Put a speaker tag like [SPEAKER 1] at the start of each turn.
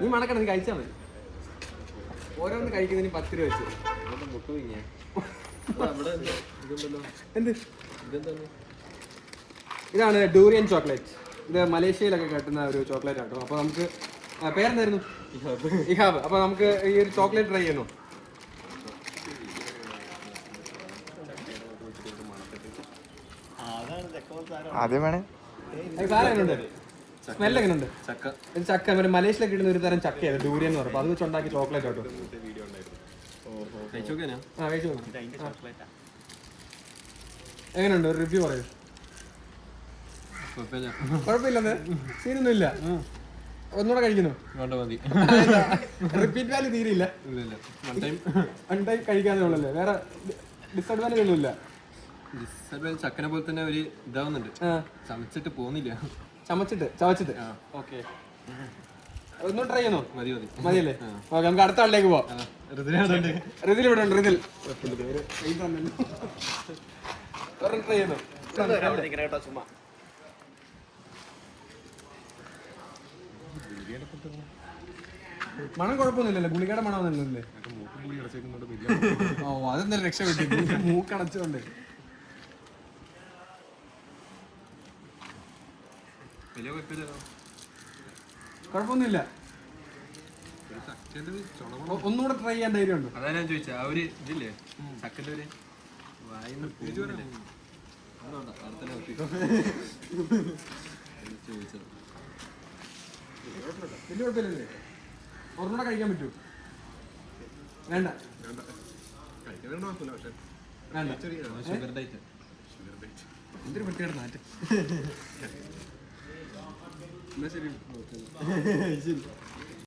[SPEAKER 1] നീ മണക്കണം, നീ കഴിച്ചാൽ മതി. ഓരോന്ന് കഴിക്കുന്നതിന് 10 രൂപ വെച്ച്. എന്ത് ഇതാണ് ഡൂറിയൻ ചോക്ലേറ്റ്. ഇത് മലേഷ്യയിലൊക്കെ കിട്ടുന്ന ഒരു ചോക്ലേറ്റ് ആട്ടോ. അപ്പോൾ നമുക്ക് പേരെന്തായിരുന്നു? ഇഹാബ്. അപ്പോൾ നമുക്ക് ഈ ഒരു ചോക്ലേറ്റ് ട്രൈ ചെയ്യണോ?
[SPEAKER 2] ആദ്യം വേണേ
[SPEAKER 1] സാധനം എങ്ങനെയുണ്ട്? സ്മെല്ല് എങ്ങനെയുണ്ട്? ചക്ക മലേഷ്യയിലൊക്കെ ഇടുന്ന ഒരു തരം ചക്കയാണ് ഡൂറിയൻ എന്ന് പറയുമ്പോൾ. അത് വെച്ച് ഉണ്ടാക്കിയ ചോക്ലേറ്റ് ആട്ടോ. എങ്ങനെയുണ്ട്? ഒരു റിവ്യൂ പറയൂ. കുഴപ്പമില്ലെന്ന് സീനൊന്നും ഇല്ല. ഒന്നുകൂടെ കഴിക്കുന്നു. റിപ്പീറ്റ് വാല്യൂ തീരില്ല. വൺ ടൈം കഴിക്കാതെ ഉള്ളല്ലേ, വേറെ ഡിസഡ്വാൻറ്റേജ് ഒന്നും ഇല്ല.
[SPEAKER 3] ചക്കനെ പോലെ തന്നെ ഒരു ഇതാവുന്നുണ്ട്, ചമച്ചിട്ട് പോകുന്നില്ല.
[SPEAKER 1] ചവച്ചിട്ട് ഓക്കെ. ഒന്നും ട്രൈ ചെയ്യുന്നു? മതിയല്ലേ? ഓക്കെ, നമുക്ക് അടുത്ത ആളിലേക്ക് പോവാം. റിതിൽ ഇവിടെ ഉണ്ട്. റിതിൽ ട്രൈ ചെയ്യുന്നു. മണം കുഴപ്പമൊന്നുമില്ലല്ലോ, ഗുളികയുടെ മണമൊന്നുമില്ലല്ലേ? ഓ, അതെന്തായാലും രക്ഷപ്പെട്ടു. മൂക്കടച്ചുകൊണ്ട് കുഴപ്പമൊന്നുമില്ല. ഒന്നുകൂടെ ട്രൈ ചെയ്യാൻ ധൈര്യം ഉണ്ടോ?
[SPEAKER 3] അതാ ഞാൻ ചോദിച്ചത്. ആ ഒരു ഇതില്ലേ ചക്കൻ്റെ ഒരു വായിന്ന് ചോദിച്ചത്.
[SPEAKER 1] വലിയ കുഴപ്പമില്ലല്ലേ? ഒരെണ്ണൂടെ കഴിക്കാൻ പറ്റൂ? വേണ്ട. എന്തൊരു പറ്റിയാണ് നാറ്റ്. ശരി.